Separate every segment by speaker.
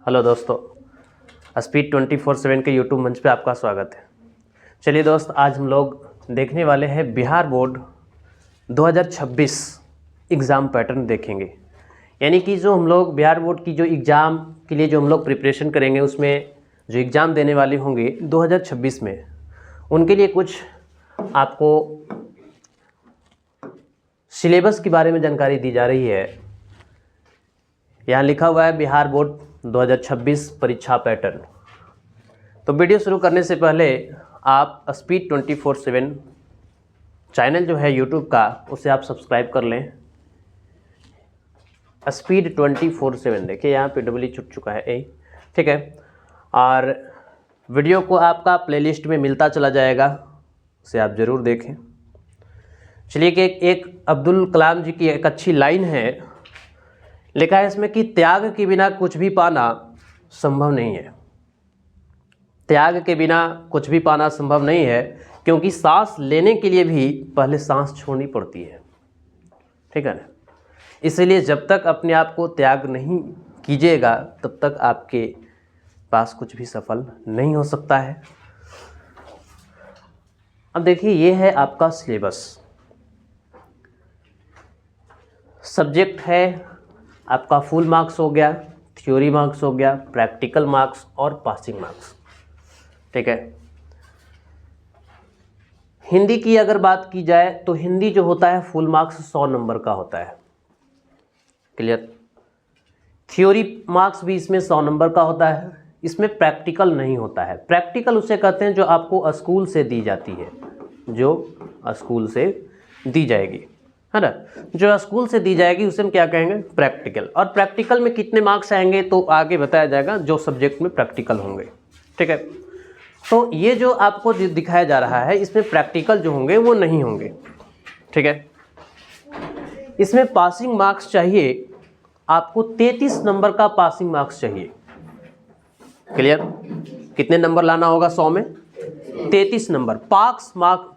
Speaker 1: Hello दोस्तों, speed 24/7 के YouTube मंच पे आपका स्वागत है। चलिए दोस्त, आज हम लोग देखने वाले हैं बिहार बोर्ड 2026 एग्ज़ाम पैटर्न देखेंगे। यानी कि जो हम लोग बिहार बोर्ड की जो एग्ज़ाम के लिए जो हम लोग प्रिपरेशन करेंगे, उसमें जो एग्ज़ाम देने वाले होंगे 2026 में, उनके लिए कुछ आपको सिलेबस के बारे में जानकारी दी जा रही है। यहाँ लिखा हुआ है बिहार बोर्ड 2026 परीक्षा पैटर्न। तो वीडियो शुरू करने से पहले आप स्पीड 24/7 चैनल जो है यूट्यूब का, उसे आप सब्सक्राइब कर लें। स्पीड 24/7 देखिए, यहाँ पे डबल छुट चुका है ए, ठीक है। और वीडियो को आपका प्लेलिस्ट में मिलता चला जाएगा, उसे आप ज़रूर देखें। चलिए कि एक अब्दुल कलाम जी की एक अच्छी लाइन है, लिखा है इसमें कि त्याग के बिना कुछ भी पाना संभव नहीं है। त्याग के बिना कुछ भी पाना संभव नहीं है, क्योंकि सांस लेने के लिए भी पहले सांस छोड़नी पड़ती है, ठीक है ना। इसलिए जब तक अपने आप को त्याग नहीं कीजिएगा, तब तक आपके पास कुछ भी सफल नहीं हो सकता है। अब देखिए, ये है आपका सिलेबस। सब्जेक्ट है आपका फुल मार्क्स हो गया, थ्योरी मार्क्स हो गया, प्रैक्टिकल मार्क्स और पासिंग मार्क्स, ठीक है। हिंदी की अगर बात की जाए तो हिंदी जो होता है फुल मार्क्स 100 नंबर का होता है, क्लियर। थ्योरी मार्क्स भी इसमें 100 नंबर का होता है। इसमें प्रैक्टिकल नहीं होता है। प्रैक्टिकल उसे कहते हैं जो आपको स्कूल से दी जाती है, जो स्कूल से दी जाएगी, है ना। जो स्कूल से दी जाएगी उसे हम क्या कहेंगे, प्रैक्टिकल। और प्रैक्टिकल में कितने मार्क्स आएंगे तो आगे बताया जाएगा, जो सब्जेक्ट में प्रैक्टिकल होंगे, ठीक है। तो ये जो आपको दिखाया जा रहा है, इसमें प्रैक्टिकल जो होंगे वो नहीं होंगे, ठीक है। इसमें पासिंग मार्क्स चाहिए आपको, 33 नंबर का पासिंग मार्क्स चाहिए, क्लियर। कितने नंबर लाना होगा 100 में? 33 नंबर।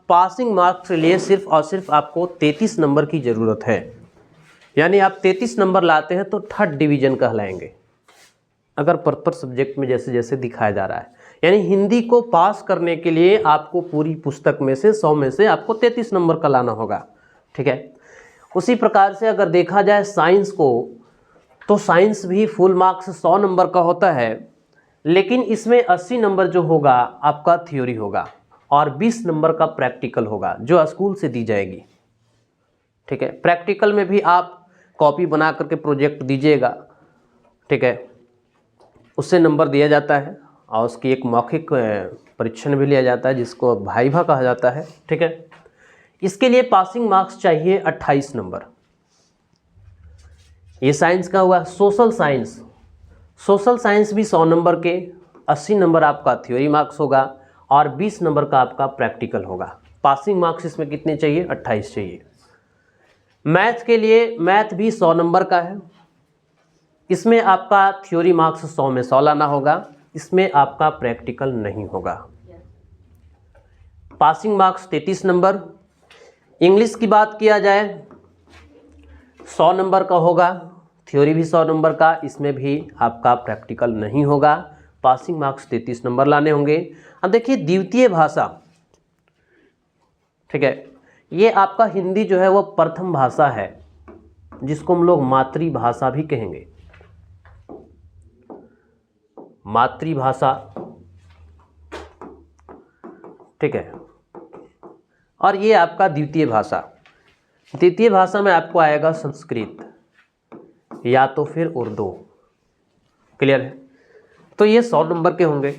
Speaker 1: पासिंग मार्क्स के लिए सिर्फ और सिर्फ आपको 33 नंबर की ज़रूरत है। यानी आप 33 नंबर लाते हैं तो 3rd डिवीज़न कहलाएंगे, अगर प्रॉपर सब्जेक्ट में जैसे जैसे दिखाया जा रहा है। यानी हिंदी को पास करने के लिए आपको पूरी पुस्तक में से 100 में से आपको 33 नंबर का लाना होगा, ठीक है। उसी प्रकार से अगर देखा जाए साइंस को, तो साइंस भी फुल मार्क्स 100 नंबर का होता है, लेकिन इसमें 80 नंबर जो होगा आपका थ्योरी होगा और 20 नंबर का प्रैक्टिकल होगा, जो स्कूल से दी जाएगी, ठीक है। प्रैक्टिकल में भी आप कॉपी बना करके प्रोजेक्ट दीजिएगा, ठीक है। उससे नंबर दिया जाता है और उसकी एक मौखिक परीक्षण भी लिया जाता है, जिसको वाइवा कहा जाता है, ठीक है। इसके लिए पासिंग मार्क्स चाहिए 28 नंबर। ये साइंस का हुआ। सोशल साइंस भी 100 नंबर के, 80 नंबर आपका थ्योरी मार्क्स होगा और 20 नंबर का आपका प्रैक्टिकल होगा। पासिंग मार्क्स इसमें कितने चाहिए? 28 चाहिए। मैथ के लिए, मैथ भी 100 नंबर का है। इसमें आपका थ्योरी मार्क्स 100 में 100 लाना होगा, इसमें आपका प्रैक्टिकल नहीं होगा। Passing marks 33 number. इंग्लिश की बात किया जाए 100 नंबर का होगा, थ्योरी भी 100 नंबर का, इसमें भी आपका प्रैक्टिकल नहीं होगा। पासिंग मार्क्स 33 नंबर लाने होंगे। अब देखिए, द्वितीय भाषा, ठीक है। ये आपका हिंदी जो है वो प्रथम भाषा है, जिसको हम लोग मातृभाषा भी कहेंगे, मातृभाषा, ठीक है। और ये आपका द्वितीय भाषा। द्वितीय भाषा में आपको आएगा संस्कृत या तो फिर उर्दू, क्लियर है। तो ये 100 नंबर के होंगे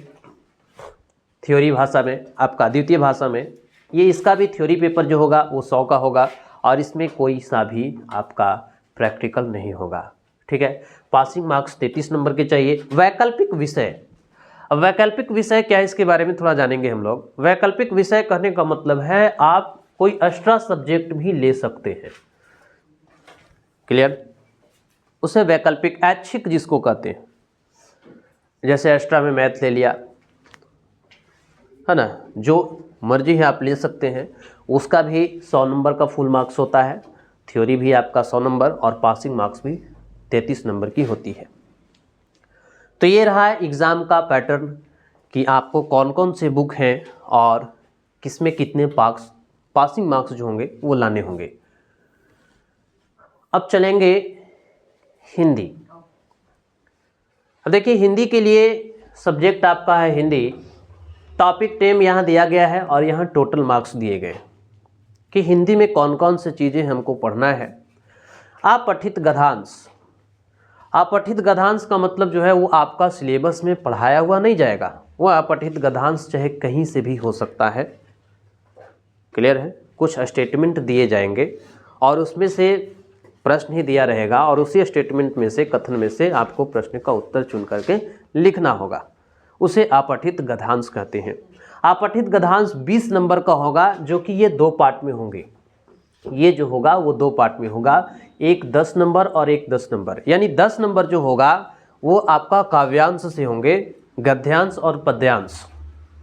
Speaker 1: थ्योरी भाषा में, आपका द्वितीय भाषा में। ये इसका भी थ्योरी पेपर जो होगा वो 100 का होगा और इसमें कोई सा भी आपका प्रैक्टिकल नहीं होगा, ठीक है। पासिंग मार्क्स 33 नंबर के चाहिए। वैकल्पिक विषय, अब वैकल्पिक विषय क्या है, इसके बारे में थोड़ा जानेंगे हम लोग। वैकल्पिक विषय कहने का मतलब है आप कोई एक्स्ट्रा सब्जेक्ट भी ले सकते हैं, क्लियर। उसे वैकल्पिक, ऐच्छिक जिसको कहते हैं, जैसे एक्स्ट्रा में मैथ ले लिया, है ना, जो मर्जी है आप ले सकते हैं। उसका भी 100 नंबर का फुल मार्क्स होता है, थ्योरी भी आपका 100 नंबर और पासिंग मार्क्स भी 33 नंबर की होती है। तो ये रहा है एग्ज़ाम का पैटर्न कि आपको कौन कौन से बुक हैं और किसमें कितने पासिंग मार्क्स जो होंगे वो लाने होंगे। अब चलेंगे हिंदी। अब देखिए हिंदी के लिए सब्जेक्ट आपका है हिंदी। टॉपिक नेम यहाँ दिया गया है और यहाँ टोटल मार्क्स दिए गए कि हिंदी में कौन कौन सी चीज़ें हमको पढ़ना है। अपठित गद्यांश। अपठित गद्यांश का मतलब जो है वो आपका सिलेबस में पढ़ाया हुआ नहीं जाएगा। वो अपठित गद्यांश चाहे कहीं से भी हो सकता है। क्लियर है? कुछ स्टेटमेंट दिए जाएंगे और उसमें से प्रश्न ही दिया रहेगा और उसी स्टेटमेंट में से, कथन में से आपको प्रश्न का उत्तर चुन करके लिखना होगा। उसे अपठित गद्यांश कहते हैं। अपठित गद्यांश 20 नंबर का होगा, जो कि ये 2 पार्ट में होंगे। ये जो होगा वो 2 पार्ट में होगा, एक 10 नंबर और एक 10 नंबर। यानी 10 नंबर जो होगा वो आपका काव्यांश से होंगे, गद्यांश और पद्यांश।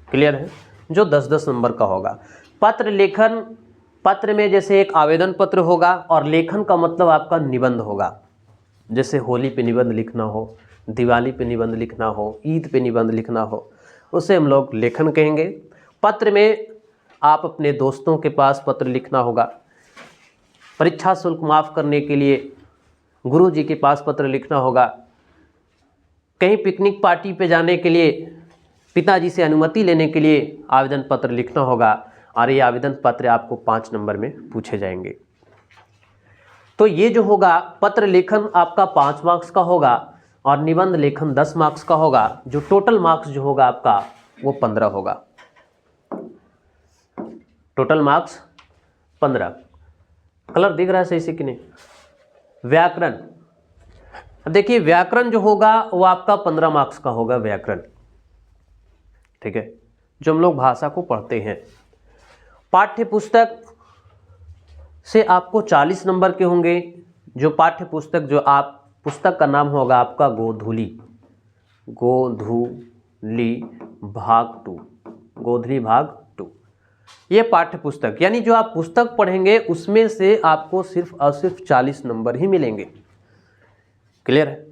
Speaker 1: क्लियर है? जो 10-10 नंबर का होगा। पत्र लेखन, पत्र में जैसे एक आवेदन पत्र होगा और लेखन का मतलब आपका निबंध होगा। जैसे होली पे निबंध लिखना हो, दिवाली पे निबंध लिखना हो, ईद पे निबंध लिखना हो, उसे हम लोग लेखन कहेंगे। पत्र में आप अपने दोस्तों के पास पत्र लिखना होगा। परीक्षा शुल्क माफ़ करने के लिए गुरुजी के पास पत्र लिखना होगा। कहीं पिकनिक पार्टी पे जाने के लिए पिताजी से अनुमति लेने के लिए आवेदन पत्र लिखना होगा और ये आवेदन पत्र आपको 5 नंबर में पूछे जाएंगे। तो ये जो होगा पत्र लेखन आपका 5 मार्क्स का होगा और निबंध लेखन 10 मार्क्स का होगा। जो टोटल मार्क्स जो होगा आपका वो 15 होगा। Total marks 15। कलर दिख रहा है सही से कि नहीं? व्याकरण। अब देखिए व्याकरण जो होगा वो आपका 15 मार्क्स का होगा व्याकरण। ठीक है, जो हम लोग भाषा को पढ़ते हैं। पाठ्य पुस्तक से आपको 40 नंबर के होंगे। जो पाठ्य पुस्तक, जो आप पुस्तक का नाम होगा आपका गोधूली, गोधूली भाग 2, गोधूली भाग 2। ये पाठ्य पुस्तक, यानी जो आप पुस्तक पढ़ेंगे उसमें से आपको सिर्फ और सिर्फ 40 नंबर ही मिलेंगे। क्लियर है?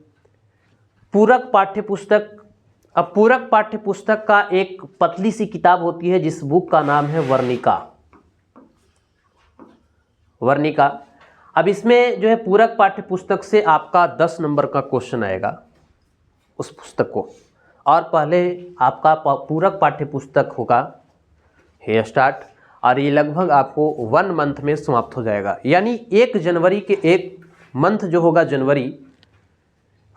Speaker 1: पूरक पाठ्य पुस्तक। अब पूरक पाठ्य पुस्तक का एक पतली सी किताब होती है जिस बुक का नाम है वर्णिका। वर्णिका। अब इसमें जो है पूरक पाठ्य पुस्तक से आपका 10 नंबर का क्वेश्चन आएगा उस पुस्तक को। और पहले आपका पूरक पाठ्य पुस्तक होगा हे स्टार्ट, और ये लगभग आपको 1 मंथ में समाप्त हो जाएगा। यानी 1 जनवरी के, एक मंथ जो होगा जनवरी,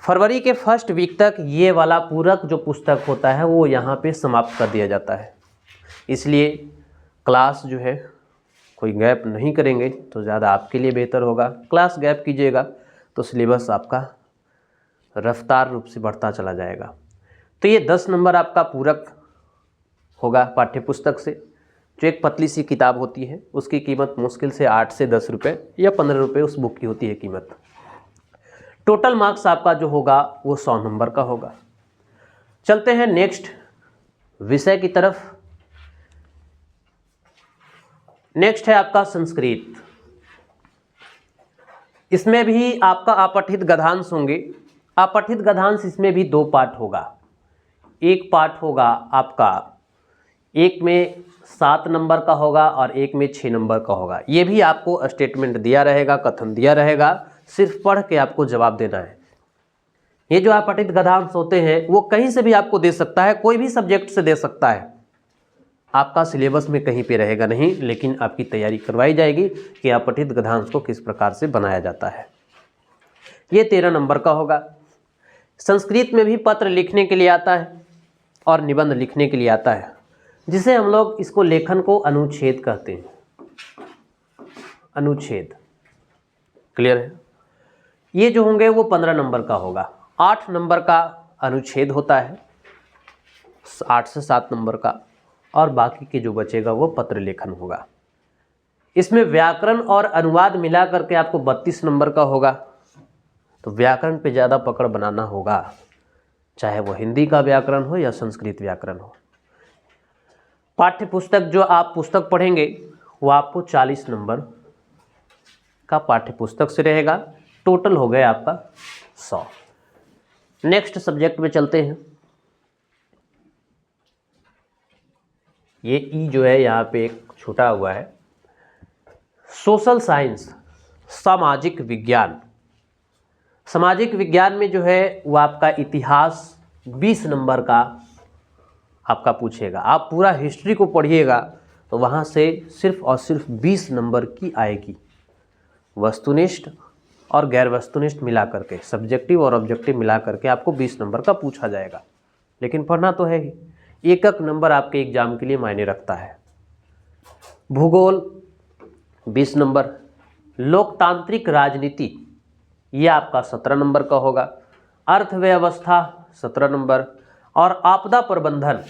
Speaker 1: फरवरी के फर्स्ट वीक तक ये वाला पूरक जो पुस्तक होता है वो यहाँ पे समाप्त कर दिया जाता है। इसलिए क्लास जो है कोई गैप नहीं करेंगे तो ज़्यादा आपके लिए बेहतर होगा। क्लास गैप कीजिएगा तो सिलेबस आपका रफ्तार रूप से बढ़ता चला जाएगा। तो ये 10 नंबर आपका पूरक होगा पाठ्य पुस्तक से, जो एक पतली सी किताब होती है। उसकी कीमत मुश्किल से 8 से 10 रुपये या 15 रुपये उस बुक की होती है कीमत। टोटल मार्क्स आपका जो होगा वो 100 नंबर का होगा। चलते हैं नेक्स्ट विषय की तरफ। नेक्स्ट है आपका संस्कृत। इसमें भी आपका अपठित गद्यांश होंगे। अपठित गद्यांश इसमें भी 2 पार्ट होगा। एक पार्ट होगा आपका, एक में 7 नंबर का होगा और एक में 6 नंबर का होगा। ये भी आपको स्टेटमेंट दिया रहेगा, कथन दिया रहेगा, सिर्फ पढ़ के आपको जवाब देना है। ये जो अपठित गद्यांश होते हैं वो कहीं से भी आपको दे सकता है, कोई भी सब्जेक्ट से दे सकता है। आपका सिलेबस में कहीं पे रहेगा नहीं, लेकिन आपकी तैयारी करवाई जाएगी कि अपठित गद्यांश को किस प्रकार से बनाया जाता है। ये 13 नंबर का होगा। संस्कृत में भी पत्र लिखने के लिए आता है और निबंध लिखने के लिए आता है, जिसे हम लोग इसको लेखन को अनुच्छेद कहते हैं। अनुच्छेद। क्लियर है? ये जो होंगे वो 15 नंबर का होगा। 8 नंबर का अनुच्छेद होता है, 8 से 7 नंबर का, और बाकी के जो बचेगा वो पत्र लेखन होगा। इसमें व्याकरण और अनुवाद मिला करके आपको 32 नंबर का होगा। तो व्याकरण पे ज़्यादा पकड़ बनाना होगा, चाहे वो हिंदी का व्याकरण हो या संस्कृत व्याकरण हो। पाठ्य पुस्तक, जो आप पुस्तक पढ़ेंगे वो आपको 40 नंबर का पाठ्य पुस्तक से रहेगा। टोटल हो गया आपका 100। नेक्स्ट सब्जेक्ट में चलते हैं। ये ई जो है यहाँ पे एक छूटा हुआ है, सोशल साइंस, सामाजिक विज्ञान। सामाजिक विज्ञान में जो है वो आपका इतिहास 20 नंबर का आपका पूछेगा। आप पूरा हिस्ट्री को पढ़िएगा तो वहाँ से सिर्फ और सिर्फ 20 नंबर की आएगी। वस्तुनिष्ठ और गैर वस्तुनिष्ठ मिला करके, सब्जेक्टिव और ऑब्जेक्टिव मिला करके आपको 20 नंबर का पूछा जाएगा। लेकिन पढ़ना तो है ही, एक एक नंबर आपके एग्जाम के लिए मायने रखता है। भूगोल 20 नंबर, लोकतांत्रिक राजनीति ये आपका 17 नंबर का होगा, अर्थव्यवस्था 17 नंबर, और आपदा प्रबंधन,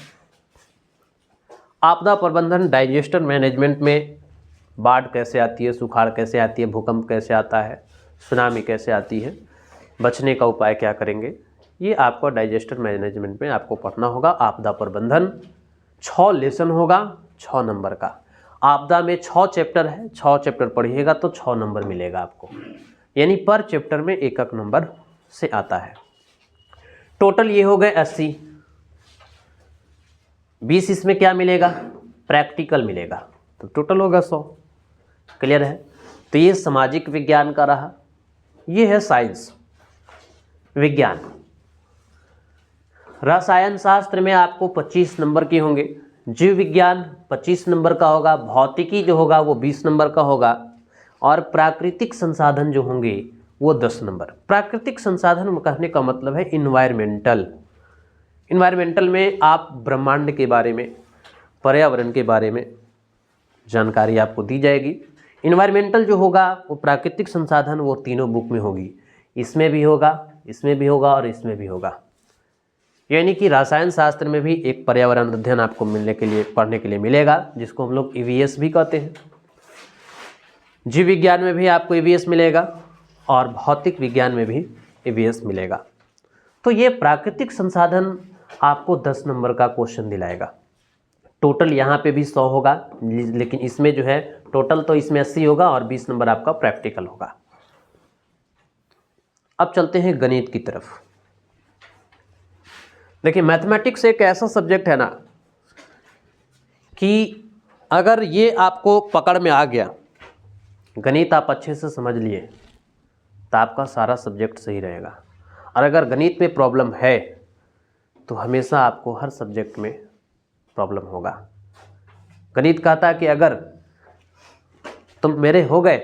Speaker 1: आपदा प्रबंधन डाइजेस्टर मैनेजमेंट में बाढ़ कैसे आती है, सुखाड़ कैसे आती है, भूकंप कैसे आता है, सुनामी कैसे आती है, बचने का उपाय क्या करेंगे, ये आपको डाइजेस्टर मैनेजमेंट में आपको पढ़ना होगा। आपदा प्रबंधन 6 लेसन होगा, 6 नंबर का। आपदा में 6 चैप्टर है, 6 चैप्टर पढ़िएगा तो 6 नंबर मिलेगा आपको, यानी पर चैप्टर में एक एक नंबर से आता है। टोटल ये हो गए 80। 20 इसमें क्या मिलेगा, प्रैक्टिकल मिलेगा, तो टोटल होगा 100। क्लियर है। तो ये सामाजिक विज्ञान का रहा, ये है साइंस विज्ञान। रसायन शास्त्र में आपको 25 नंबर के होंगे, जीव विज्ञान 25 नंबर का होगा, भौतिकी जो होगा वो 20 नंबर का होगा, और प्राकृतिक संसाधन जो होंगे वो 10 नंबर। प्राकृतिक संसाधन कहने का मतलब है इन्वायरमेंटल। इन्वायरमेंटल में आप ब्रह्मांड के बारे में, पर्यावरण के बारे में जानकारी आपको दी जाएगी। इन्वायरमेंटल जो होगा वो प्राकृतिक संसाधन, वो तीनों बुक में होगी, इसमें भी होगा, इसमें भी होगा और इसमें भी होगा। यानी कि रसायन शास्त्र में भी एक पर्यावरण अध्ययन आपको मिलने के लिए, पढ़ने के लिए मिलेगा, जिसको हम लोग ईवीएस भी कहते हैं। जीव विज्ञान में भी आपको ईवीएस मिलेगा और भौतिक विज्ञान में भी ईवीएस मिलेगा। तो ये प्राकृतिक संसाधन आपको 10 नंबर का क्वेश्चन दिलाएगा। टोटल यहाँ पे भी 100 होगा, लेकिन इसमें जो है टोटल तो इसमें 80 होगा और 20 नंबर आपका प्रैक्टिकल होगा। अब चलते हैं गणित की तरफ। देखिए, मैथमेटिक्स एक ऐसा सब्जेक्ट है ना कि अगर ये आपको पकड़ में आ गया, गणित आप अच्छे से समझ लिए, तो आपका सारा सब्जेक्ट सही रहेगा। और अगर गणित में प्रॉब्लम है तो हमेशा आपको हर सब्जेक्ट में प्रॉब्लम होगा। गणित कहता है कि अगर तुम मेरे हो गए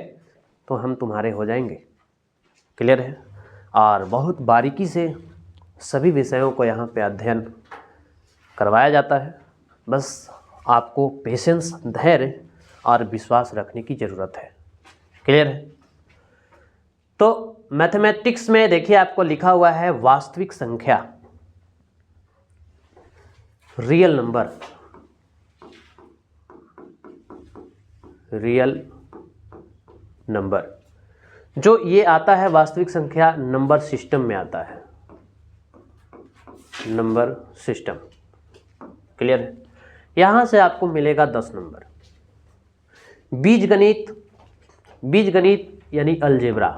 Speaker 1: तो हम तुम्हारे हो जाएंगे। क्लियर है। और बहुत बारीकी से सभी विषयों को यहाँ पे अध्ययन करवाया जाता है। बस आपको पेशेंस, धैर्य और विश्वास रखने की ज़रूरत है। क्लियर है। तो मैथमेटिक्स में देखिए आपको लिखा हुआ है वास्तविक संख्या, रियल नंबर, रियल नंबर जो ये आता है वास्तविक संख्या नंबर सिस्टम में आता है, नंबर सिस्टम। क्लियर है। यहाँ से आपको मिलेगा 10 नंबर। बीजगणित, बीजगणित यानी अलजेब्रा,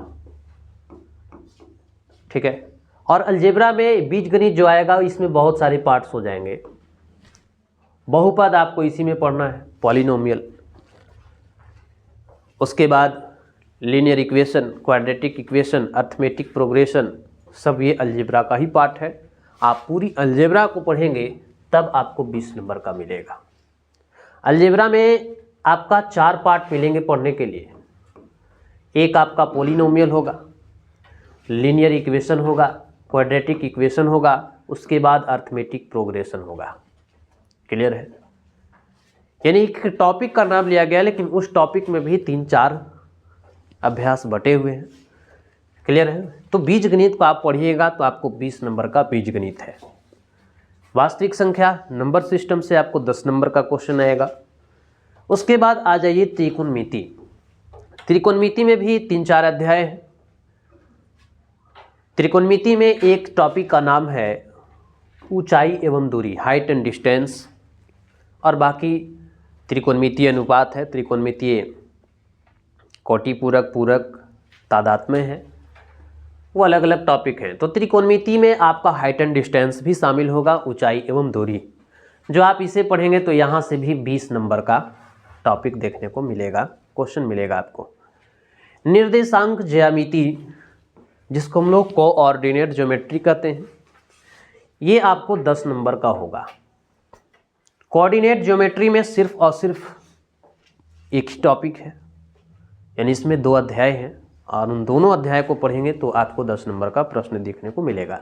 Speaker 1: ठीक है। और अलजेब्रा में बीजगणित जो आएगा इसमें बहुत सारे पार्ट्स हो जाएंगे। बहुपद आपको इसी में पढ़ना है, पॉलिनोमियल, उसके बाद linear equation, quadratic equation, arithmetic progression, सब ये अलजेब्रा का ही पार्ट है। आप पूरी अलजेब्रा को पढ़ेंगे तब आपको 20 नंबर का मिलेगा। अलजेब्रा में आपका 4 पार्ट मिलेंगे पढ़ने के लिए। एक आपका पॉलिनोमियल होगा, लीनियर इक्वेशन होगा, क्वाड्रेटिक इक्वेशन होगा, उसके बाद अर्थमेटिक प्रोग्रेशन होगा। क्लियर है। यानी एक टॉपिक का नाम लिया गया, लेकिन उस टॉपिक में भी 3-4 अभ्यास बटे हुए हैं। क्लियर है। तो बीजगणित को आप पढ़िएगा तो आपको 20 नंबर का बीजगणित है। वास्तविक संख्या नंबर सिस्टम से आपको 10 नंबर का क्वेश्चन आएगा। उसके बाद आ जाइए त्रिकोणमिति। त्रिकोणमिति में भी 3-4 अध्याय हैं। त्रिकोणमिति में एक टॉपिक का नाम है ऊंचाई एवं दूरी, हाइट एंड डिस्टेंस, और बाकी त्रिकोणमितीय अनुपात है, त्रिकोणमितीय कोटि पूरक, पूरक, तादात्म्य है, वो अलग अलग टॉपिक हैं। तो त्रिकोणमिति में आपका हाइट एंड डिस्टेंस भी शामिल होगा, ऊंचाई एवं दूरी। जो आप इसे पढ़ेंगे तो यहाँ से भी 20 नंबर का टॉपिक देखने को मिलेगा, क्वेश्चन मिलेगा आपको। निर्देशांक ज्यामिति, जिसको हम लोग कोऑर्डिनेट ज्योमेट्री कहते हैं, ये आपको 10 नंबर का होगा। कोऑर्डिनेट ज्योमेट्री में सिर्फ और सिर्फ एक ही टॉपिक है, यानी इसमें 2 अध्याय हैं और उन दोनों अध्याय को पढ़ेंगे तो आपको 10 नंबर का प्रश्न देखने को मिलेगा।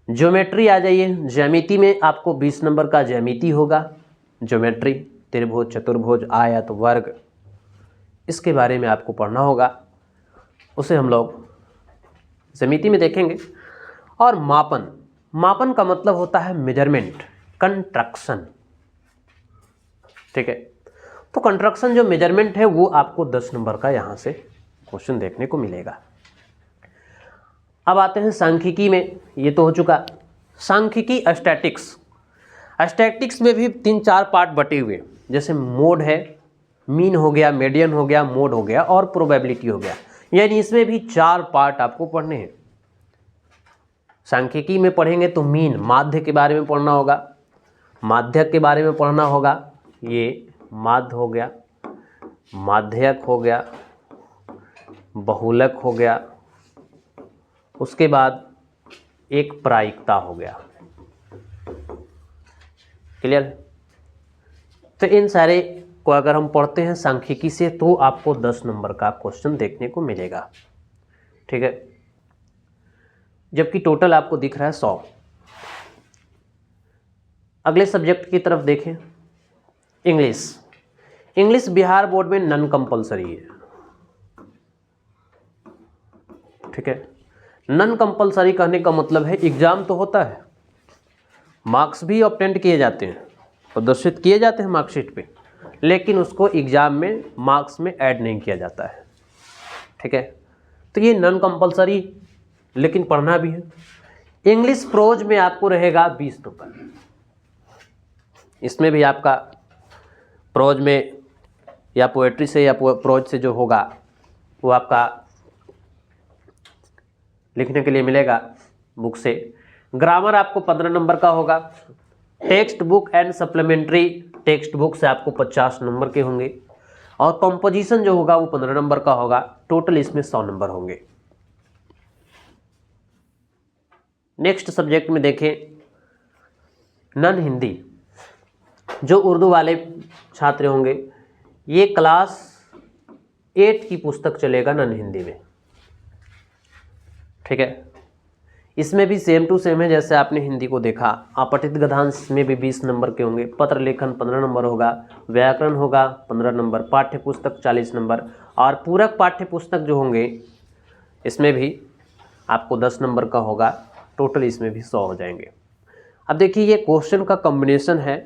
Speaker 1: ज्योमेट्री आ जाइए। ज्यामिति में आपको 20 नंबर का ज्यामिति होगा। ज्योमेट्री, त्रिभुज, चतुर्भुज, आयत, वर्ग, इसके बारे में आपको पढ़ना होगा, उसे हम लोग ज्यामिति में देखेंगे। और मापन, मापन का मतलब होता है मेजरमेंट, कंस्ट्रक्शन, ठीक है। तो कंस्ट्रक्शन जो मेजरमेंट है वो आपको 10 नंबर का यहाँ से क्वेश्चन देखने को मिलेगा। अब आते हैं सांख्यिकी में, ये तो हो चुका। सांख्यिकी स्टैटिक्स, स्टैटिक्स में भी 3-4 पार्ट बटे हुए, जैसे मोड है, मीन हो गया, मीडियन हो गया, मोड हो गया और प्रोबेबिलिटी हो गया, यानी इसमें भी 4 पार्ट आपको पढ़ने हैं। सांख्यिकी में पढ़ेंगे तो मीन, माध्य के बारे में पढ़ना होगा, माध्यक के बारे में पढ़ना होगा, ये माध्य हो गया, माध्यक हो गया, बहुलक हो गया, उसके बाद एक प्रायिकता हो गया। क्लियर? तो इन सारे को अगर हम पढ़ते हैं सांख्यिकी से तो आपको 10 नंबर का क्वेश्चन देखने को मिलेगा, ठीक है। जबकि टोटल आपको दिख रहा है 100। अगले सब्जेक्ट की तरफ देखें, इंग्लिश। इंग्लिश बिहार बोर्ड में नॉन कंपलसरी है, ठीक है। नॉन कंपलसरी कहने का मतलब है एग्जाम तो होता है, मार्क्स भी ऑब्टेंड किए जाते हैं, प्रदर्शित किए जाते हैं मार्कशीट पे, लेकिन उसको एग्जाम में मार्क्स में ऐड नहीं किया जाता है, ठीक है। तो ये नॉन कंपलसरी, लेकिन पढ़ना भी है। इंग्लिश प्रोज में आपको रहेगा 20 नंबर। इसमें भी आपका प्रोज में या पोएट्री से या प्रोज से जो होगा वो आपका लिखने के लिए मिलेगा बुक से। ग्रामर आपको 15 नंबर का होगा। Text book and supplementary text book से आपको 50 नंबर के होंगे और कंपोजिशन जो होगा वो 15 नंबर का होगा। टोटल इसमें 100 नंबर होंगे। नेक्स्ट सब्जेक्ट में देखें, नॉन हिंदी। जो उर्दू वाले छात्र होंगे, ये क्लास 8 की पुस्तक चलेगा नॉन हिंदी में, ठीक है। इसमें भी सेम टू सेम है जैसे आपने हिंदी को देखा। अपठित गद्यांश में भी 20 नंबर के होंगे। पत्र लेखन 15 नंबर होगा, व्याकरण होगा 15 नंबर, पाठ्य पुस्तक 40 नंबर और पूरक पाठ्य पुस्तक जो होंगे इसमें भी आपको 10 नंबर का होगा। टोटल इसमें भी 100 हो जाएंगे। अब देखिए ये क्वेश्चन का कॉम्बिनेशन है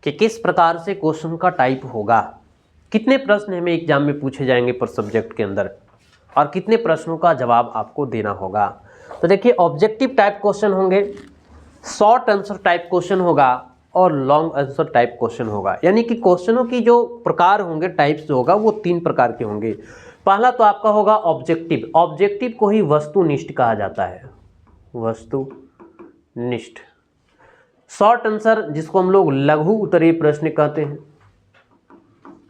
Speaker 1: कि किस प्रकार से क्वेश्चन का टाइप होगा, कितने प्रश्न हमें एग्जाम में पूछे जाएंगे पर सब्जेक्ट के अंदर और कितने प्रश्नों का जवाब आपको देना होगा। तो देखिए ऑब्जेक्टिव टाइप क्वेश्चन होंगे, शॉर्ट आंसर टाइप क्वेश्चन होगा और लॉन्ग आंसर टाइप क्वेश्चन होगा। यानी कि क्वेश्चनों की जो प्रकार होंगे, टाइप्स जो होगा वो 3 प्रकार के होंगे। पहला तो आपका होगा ऑब्जेक्टिव। ऑब्जेक्टिव को ही वस्तुनिष्ठ कहा जाता है, वस्तुनिष्ठ। शॉर्ट आंसर जिसको हम लोग लघु उत्तरीय प्रश्न कहते हैं,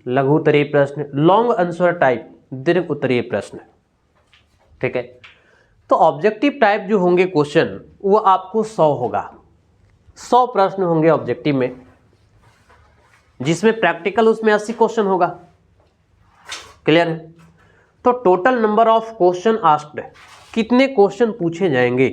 Speaker 1: लघु उत्तरीय प्रश्न। लॉन्ग आंसर टाइप दीर्घ उत्तरीय प्रश्न, ठीक है। तो ऑब्जेक्टिव टाइप जो होंगे क्वेश्चन वो आपको 100 होगा। 100 प्रश्न होंगे ऑब्जेक्टिव में, जिसमें प्रैक्टिकल उसमें 80 क्वेश्चन होगा। क्लियर है? तो total number of question asked, कितने क्वेश्चन पूछे जाएंगे,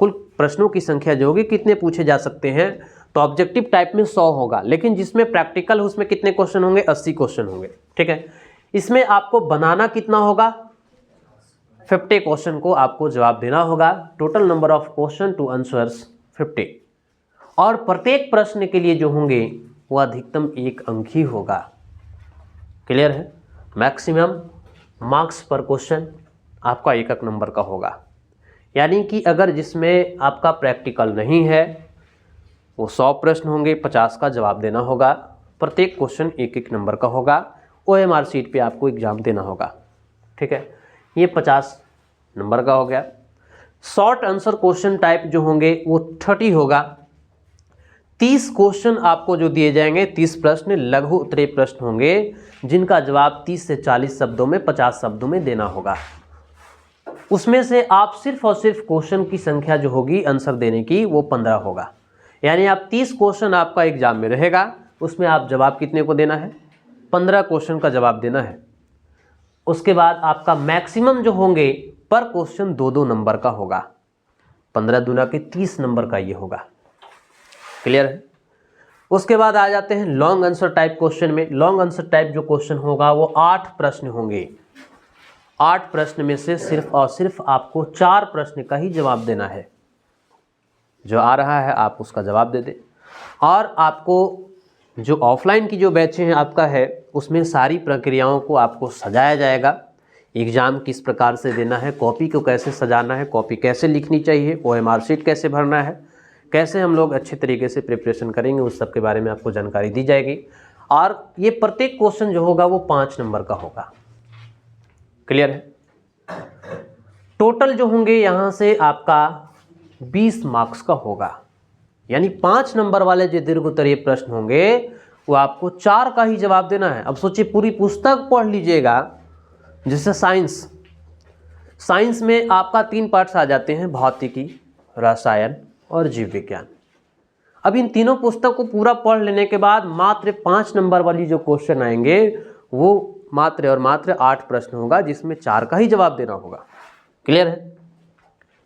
Speaker 1: कुल प्रश्नों की संख्या जो होगी कितने पूछे जा सकते हैं। तो ऑब्जेक्टिव टाइप में 100 होगा, लेकिन जिसमें प्रैक्टिकल उसमें कितने क्वेश्चन होंगे, 80 क्वेश्चन होंगे, ठीक है। इसमें आपको बनाना कितना होगा, 50 क्वेश्चन को आपको जवाब देना होगा। Total number of question two answers 50 और प्रत्येक प्रश्न के लिए जो होंगे वो अधिकतम 1 अंक ही होगा। क्लियर है? मैक्सिमम मार्क्स पर क्वेश्चन आपका 1 नंबर का होगा। यानी कि अगर जिसमें आपका प्रैक्टिकल नहीं है वो 100 प्रश्न होंगे, 50 का जवाब देना होगा। प्रत्येक क्वेश्चन 1 नंबर का होगा। OMR शीट पे आपको एग्जाम देना होगा, ठीक है। ये 50 नंबर का हो गया। शॉर्ट आंसर क्वेश्चन टाइप जो होंगे वो 30 होगा। 30 क्वेश्चन आपको जो दिए जाएंगे, 30 प्रश्न लघु उत्तरीय प्रश्न होंगे जिनका जवाब 30 से 40 शब्दों में, 50 शब्दों में देना होगा। उसमें से आप सिर्फ और सिर्फ क्वेश्चन की संख्या जो होगी आंसर देने की वो 15 होगा। यानी आप 30 क्वेश्चन आपका एग्जाम में रहेगा, उसमें आप जवाब कितने को देना है? 15 क्वेश्चन का जवाब देना है। उसके बाद आपका मैक्सिमम जो होंगे पर क्वेश्चन 2-2 नंबर का होगा। 15 दूना के 30 नंबर का ये होगा। क्लियर है? उसके बाद आ जाते हैं लॉन्ग आंसर टाइप क्वेश्चन में। लॉन्ग आंसर टाइप जो क्वेश्चन होगा वो 8 प्रश्न होंगे। 8 प्रश्न में से सिर्फ और सिर्फ आपको 4 प्रश्न का ही जवाब देना है। जो आ रहा है आप उसका जवाब दे दें। और आपको जो ऑफलाइन की जो बैचें हैं आपका है, उसमें सारी प्रक्रियाओं को आपको सजाया जाएगा। एग्ज़ाम किस प्रकार से देना है, कॉपी को कैसे सजाना है, कॉपी कैसे लिखनी चाहिए, OMR शीट कैसे भरना है, कैसे हम लोग अच्छे तरीके से प्रिपरेशन करेंगे, उस सब के बारे में आपको जानकारी दी जाएगी। और ये प्रत्येक क्वेश्चन जो होगा वो 5 नंबर का होगा। क्लियर है? टोटल जो होंगे यहाँ से आपका 20 मार्क्स का होगा। यानी 5 नंबर वाले जो दीर्घ उत्तरीय प्रश्न होंगे वो आपको 4 का ही जवाब देना है। अब सोचिए पूरी पुस्तक पढ़ लीजिएगा। जैसे साइंस में आपका 3 पार्ट्स आ जाते हैं, भौतिकी, रसायन और जीव विज्ञान। अब इन तीनों पुस्तक को पूरा पढ़ लेने के बाद मात्र 5 नंबर वाली जो क्वेश्चन आएंगे वो मात्र और मात्र 8 प्रश्न होगा, जिसमें 4 का ही जवाब देना होगा। क्लियर है?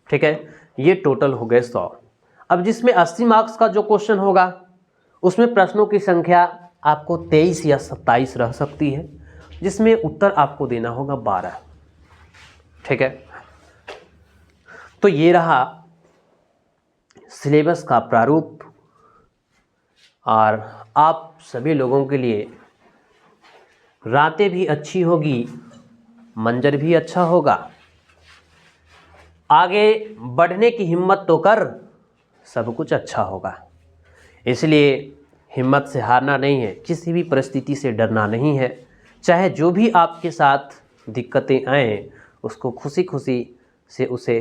Speaker 1: ठीक है, ये टोटल हो गए 100। अब जिसमें 80 मार्क्स का जो क्वेश्चन होगा उसमें प्रश्नों की संख्या आपको 23 या 27 रह सकती है, जिसमें उत्तर आपको देना होगा 12। ठीक है, तो ये रहा सिलेबस का प्रारूप। और आप सभी लोगों के लिए रातें भी अच्छी होगी, मंजर भी अच्छा होगा। आगे बढ़ने की हिम्मत तो कर, सब कुछ अच्छा होगा। इसलिए हिम्मत से हारना नहीं है, किसी भी परिस्थिति से डरना नहीं है। चाहे जो भी आपके साथ दिक्कतें आएँ उसको खुशी खुशी से उसे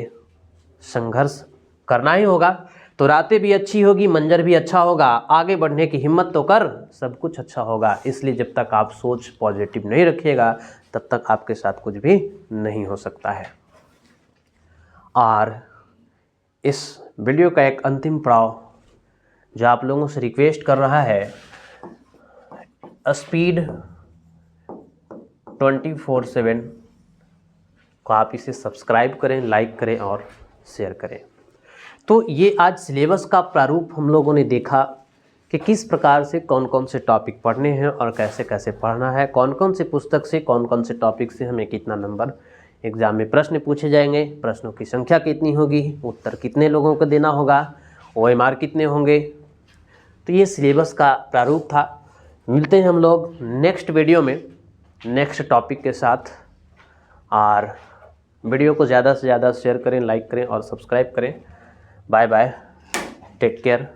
Speaker 1: संघर्ष करना ही होगा। तो रातें भी अच्छी होगी, मंजर भी अच्छा होगा। आगे बढ़ने की हिम्मत तो कर, सब कुछ अच्छा होगा। इसलिए जब तक आप सोच पॉजिटिव नहीं रखिएगा तब तक आपके साथ कुछ भी नहीं हो सकता है। और इस वीडियो का एक अंतिम पड़ाव जो आप लोगों से रिक्वेस्ट कर रहा है, स्पीड 24/7 को आप इसे सब्सक्राइब करें, लाइक करें और शेयर करें। तो ये आज सिलेबस का प्रारूप हम लोगों ने देखा कि किस प्रकार से कौन कौन से टॉपिक पढ़ने हैं और कैसे कैसे पढ़ना है, कौन कौन से पुस्तक से कौन कौन से टॉपिक से हमें कितना नंबर एग्ज़ाम में प्रश्न पूछे जाएंगे, प्रश्नों की संख्या कितनी होगी, उत्तर कितने लोगों को देना होगा, OMR कितने होंगे। तो ये सिलेबस का प्रारूप था। मिलते हैं हम लोग नेक्स्ट वीडियो में नेक्स्ट टॉपिक के साथ। और वीडियो को ज़्यादा से ज़्यादा शेयर करें, लाइक करें और सब्सक्राइब करें। Bye bye, take care.